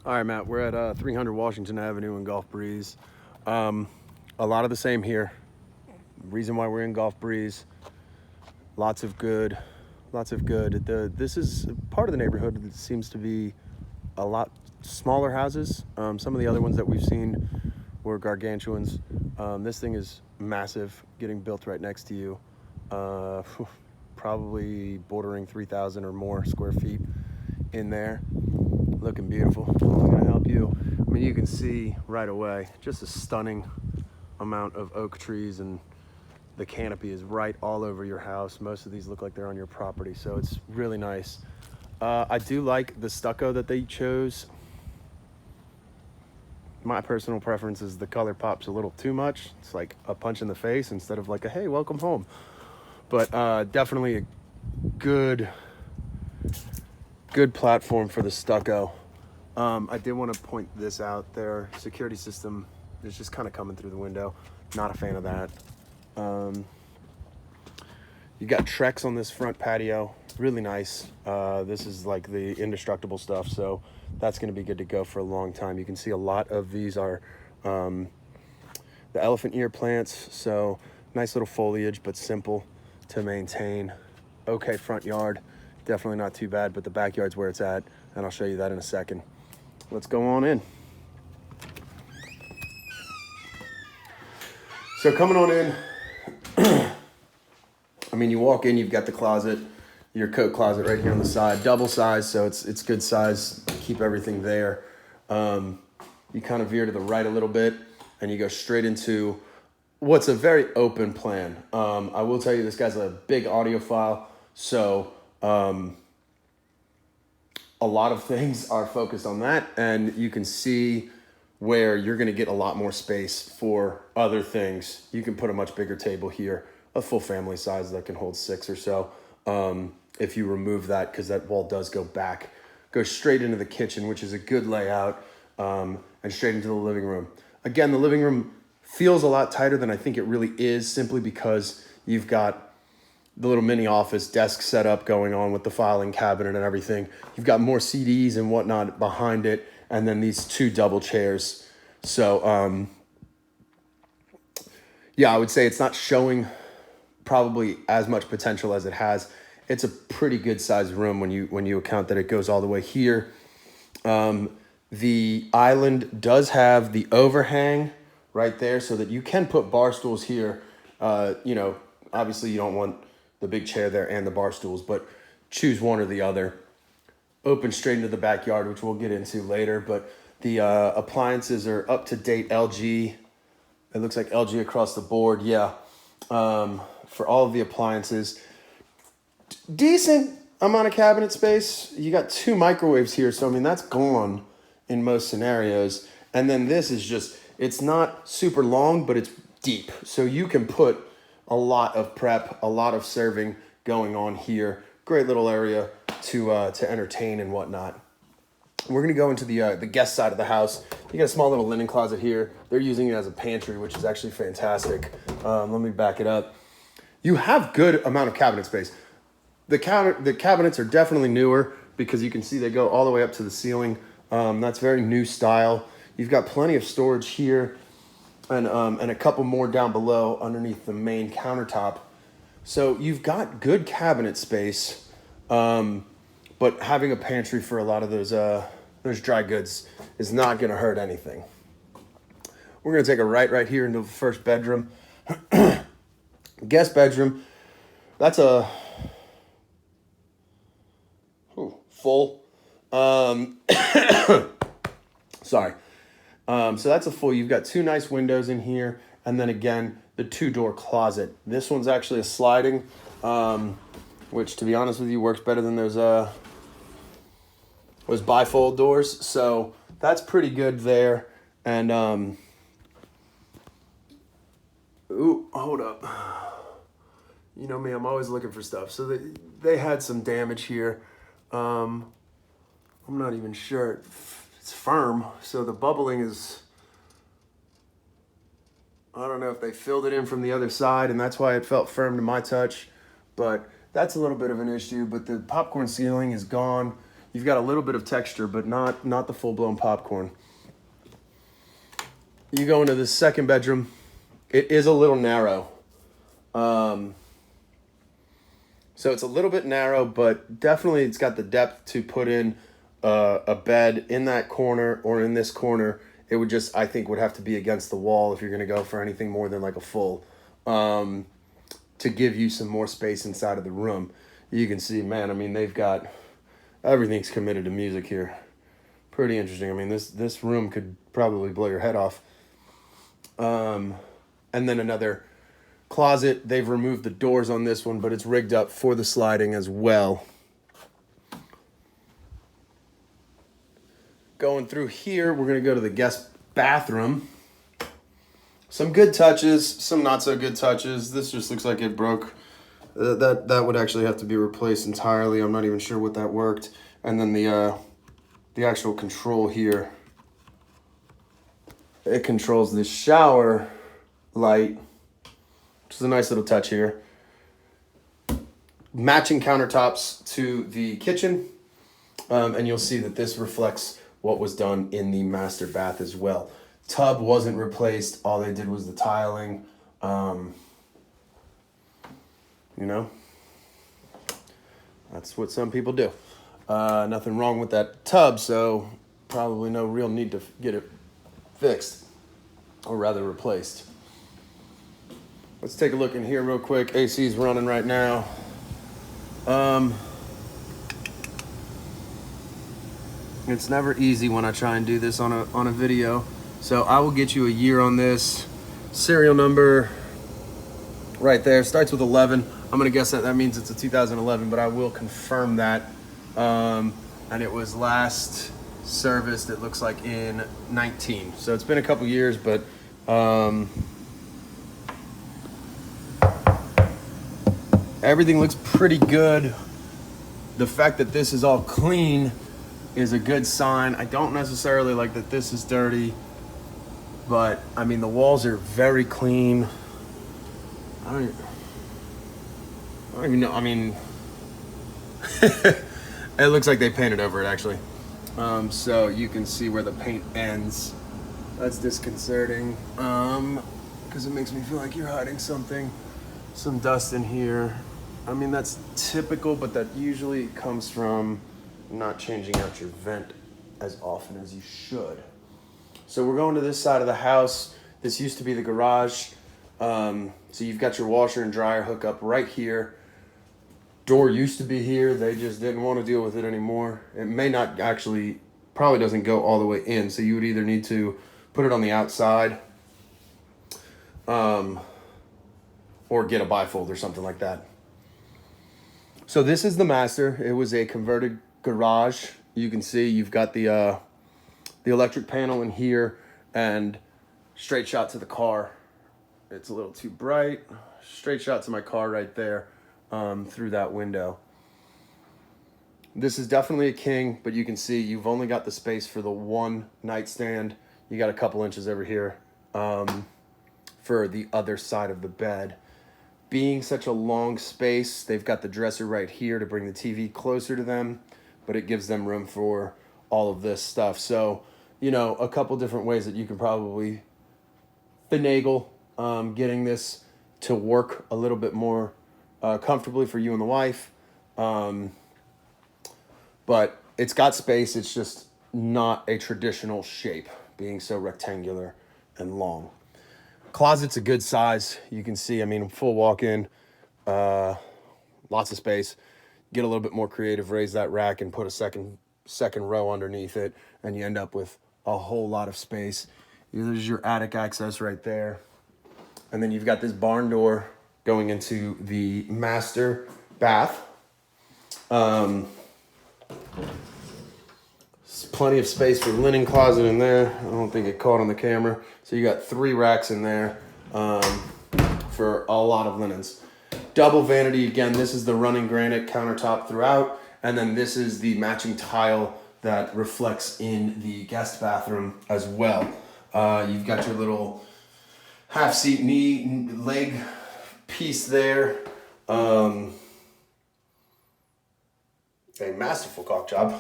All right, Matt, we're at 300 Washington Avenue in Gulf Breeze. A lot of the same here. Reason why we're in Gulf Breeze, lots of good. This is part of the neighborhood that seems to be a lot smaller houses. Some of the other ones that we've seen were gargantuans. This thing is massive, getting built right next to you. Probably bordering 3,000 or more square feet in there. Looking beautiful. I'm gonna help you. I mean, you can see right away just a stunning amount of oak trees, and the canopy is right all over your house. Most of these look like they're on your property, so it's really nice. I do like the stucco that they chose. My personal preference is the color pops a little too much. It's like a punch in the face instead of like a hey, welcome home. But definitely a good platform for the stucco. I did want to point this out. Their security system is just kind of coming through the window. Not a fan of that. You got Trex on this front patio. Really nice. This is like the indestructible stuff, so that's going to be good to go for a long time. You can see a lot of these are the elephant ear plants, so nice little foliage, but simple to maintain. Okay, front yard. Definitely not too bad, but the backyard's where it's at, and I'll show you that in a second. Let's go on in. So coming on in, I mean, you walk in, you've got the closet, your coat closet right here on the side, double size, so it's good size, keep everything there. You kind of veer to the right a little bit, and you go straight into what's a very open plan. I will tell you, this guy's a big audiophile, so a lot of things are focused on that, and you can see where you're going to get a lot more space for other things. You can put a much bigger table here, a full family size that can hold 6 or so. If you remove that, because that wall does go back, go straight into the kitchen, which is a good layout, and straight into the living room. Again, the living room feels a lot tighter than I think it really is, simply because you've got the little mini office desk setup going on with the filing cabinet and everything. You've got more CDs and whatnot behind it, and then these 2 double chairs. So, yeah, I would say it's not showing probably as much potential as it has. It's a pretty good sized room when you account that it goes all the way here. The island does have the overhang right there so that you can put bar stools here. Obviously you don't want the big chair there and the bar stools, but choose one or the other. Open straight into the backyard, which we'll get into later, but the appliances are up-to-date LG. It looks like LG across the board, yeah. For all of the appliances. Decent amount of cabinet space. You got 2 microwaves here, so I mean, that's gone in most scenarios. And then this is just, it's not super long, but it's deep. So you can put a lot of prep, a lot of serving going on here. Great little area to entertain and whatnot. We're gonna go into the guest side of the house. You got a small little linen closet here. They're using it as a pantry, which is actually fantastic. Let me back it up. You have good amount of cabinet space. The cabinets are definitely newer because you can see they go all the way up to the ceiling. That's very new style. You've got plenty of storage here, and a couple more down below underneath the main countertop. So you've got good cabinet space, but having a pantry for a lot of those dry goods is not going to hurt anything. We're going to take a right here into the first bedroom. Guest bedroom. That's a full. Sorry. So that's a full. You've got 2 nice windows in here, and then again the 2-door closet. This one's actually a sliding, which, to be honest with you, works better than those bifold doors. So that's pretty good there. And hold up. You know me, I'm always looking for stuff. So they had some damage here. I'm not even sure. It's firm, so the bubbling is, I don't know if they filled it in from the other side, and that's why it felt firm to my touch, but that's a little bit of an issue. But the popcorn ceiling is gone. you've got a little bit of texture, but not the full-blown popcorn. You go into the second bedroom. It is a little narrow. So it's a little bit narrow, but definitely it's got the depth to put in a bed in that corner or in this corner. It would just, I think, would have to be against the wall if you're going to go for anything more than like a full, to give you some more space inside of the room. You can see, man, I mean, they've got, everything's committed to music here. Pretty interesting. I mean, this room could probably blow your head off. And then another closet. They've removed the doors on this one, but it's rigged up for the sliding as well. Going through here, we're going to go to the guest bathroom. Some good touches, some not so good touches. This just looks like it broke. That would actually have to be replaced entirely. I'm not even sure what that worked. And then the actual control here. It controls the shower light, which is a nice little touch here. Matching countertops to the kitchen. And you'll see that this reflects what was done in the master bath as well. Tub wasn't replaced. All they did was the tiling. You know, that's what some people do. Nothing wrong with that tub, so probably no real need to get it fixed, or rather replaced. Let's take a look in here real quick. AC is running right now. It's never easy when I try and do this on a video. So I will get you a year on this. Serial number right there starts with 11. I'm gonna guess that means it's a 2011, but I will confirm that. And it was last serviced, it looks like, in 19. So it's been a couple years, but everything looks pretty good. The fact that this is all clean is a good sign. I don't necessarily like that this is dirty, but I mean, the walls are very clean. I don't even know. I mean, it looks like they painted over it actually. So you can see where the paint ends. That's disconcerting, because it makes me feel like you're hiding something. Some dust in here. I mean, that's typical, but that usually comes from not changing out your vent as often as you should. So we're going to this side of the house. This used to be the garage. So you've got your washer and dryer hookup right here. Door used to be here. They just didn't want to deal with it anymore. It may not actually, probably doesn't go all the way in. So you would either need to put it on the outside, or get a bifold or something like that. So this is the master. It was a converted garage. You can see you've got the electric panel in here and straight shot to the car. It's a little too bright. Straight shot to my car right there, through that window. This is definitely a king, but you can see you've only got the space for the one nightstand. You got a couple inches over here for the other side of the bed. Being such a long space, they've got the dresser right here to bring the TV closer to them, but it gives them room for all of this stuff. So, you know, a couple different ways that you can probably finagle getting this to work a little bit more comfortably for you and the wife. But it's got space. It's just not a traditional shape, being so rectangular and long. Closet's a good size. You can see, I mean, full walk-in, lots of space. Get a little bit more creative, raise that rack and put a second row underneath it, and you end up with a whole lot of space. There's your attic access right there. And then you've got this barn door going into the master bath. Plenty of space for linen closet in there. I don't think it caught on the camera. So you got 3 racks in there for a lot of linens. Double vanity again. This is the running granite countertop throughout. And then this is the matching tile that reflects in the guest bathroom as well. You've got your little half seat knee leg piece there. a masterful caulk job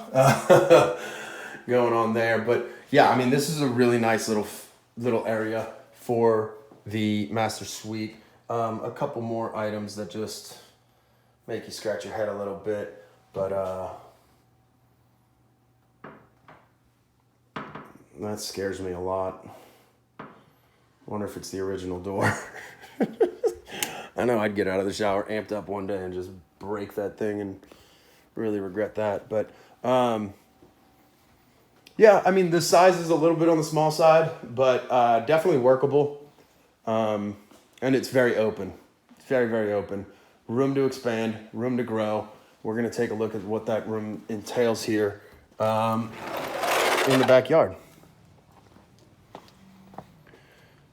going on there. But yeah, I mean, this is a really nice little area for the master suite. A couple more items that just make you scratch your head a little bit, but that scares me a lot. Wonder if it's the original door. I know I'd get out of the shower amped up one day and just break that thing and really regret that. But yeah, I mean, the size is a little bit on the small side, but definitely workable. And it's very open. It's very, very open. Room to expand, room to grow. We're going to take a look at what that room entails here in the backyard.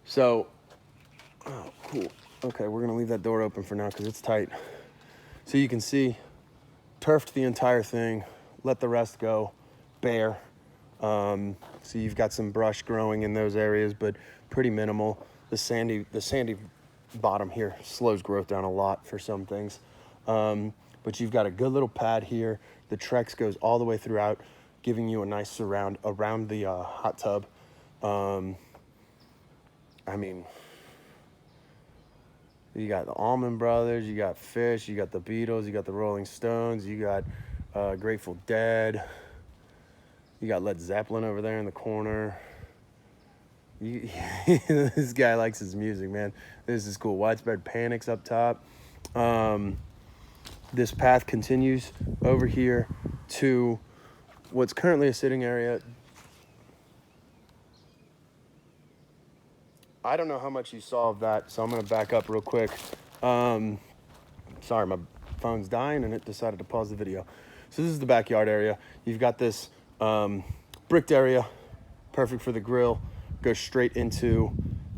So, oh, cool. Okay, we're going to leave that door open for now because it's tight. So you can see, turfed the entire thing, let the rest go, bare. So you've got some brush growing in those areas, but pretty minimal. The sandy bottom here slows growth down a lot for some things. But you've got a good little pad here. The Trex goes all the way throughout, giving you a nice surround around the hot tub. I mean, you got the Allman Brothers, you got Fish, you got the Beatles, you got the Rolling Stones, you got Grateful Dead, you got Led Zeppelin over there in the corner. This guy likes his music, man. This is cool. Widespread Panic's up top. This path continues over here to what's currently a sitting area. I don't know how much you saw of that, so I'm going to back up real quick. Sorry, my phone's dying and it decided to pause the video. So this is the backyard area. You've got this bricked area, perfect for the grill. Goes straight into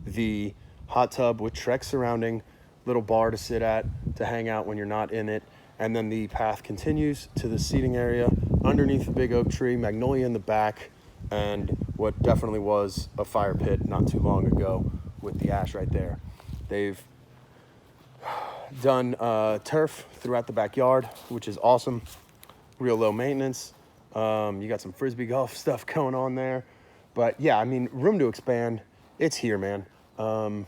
the hot tub with Trex surrounding, little bar to sit at, to hang out when you're not in it. And then the path continues to the seating area underneath the big oak tree, magnolia in the back, and what definitely was a fire pit not too long ago with the ash right there. They've done turf throughout the backyard, which is awesome. Real low maintenance. You got some Frisbee golf stuff going on there. But yeah, I mean, room to expand. It's here, man. Yeah,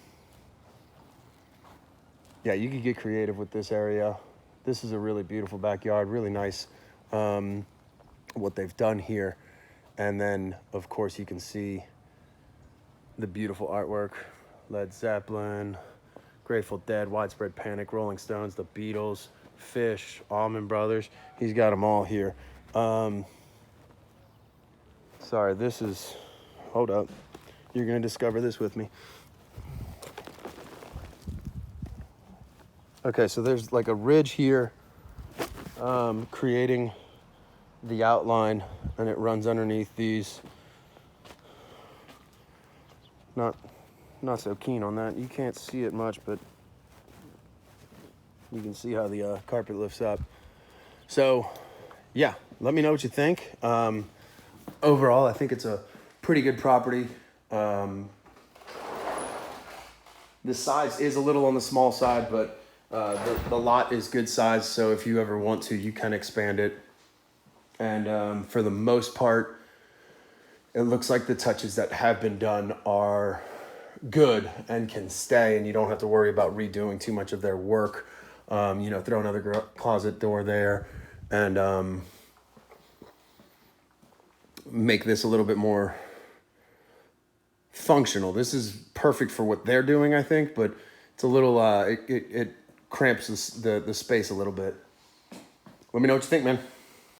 you could get creative with this area. This is a really beautiful backyard, really nice what they've done here. And then, of course, you can see the beautiful artwork. Led Zeppelin, Grateful Dead, Widespread Panic, Rolling Stones, the Beatles, Fish, Allman Brothers. He's got them all here. Sorry, this is... Hold up. You're going to discover this with me. Okay, so there's like a ridge here creating the outline, and it runs underneath these. Not so keen on that. You can't see it much, but you can see how the carpet lifts up. So, yeah, let me know what you think. Overall, I think it's a pretty good property. The size is a little on the small side, but the lot is good size, so if you ever want to, you can expand it. And for the most part, it looks like the touches that have been done are good and can stay, and you don't have to worry about redoing too much of their work. Throw another closet door there and make this a little bit more functional. This is perfect for what they're doing, I think, but it's a little, it cramps the space a little bit. Let me know what you think, man.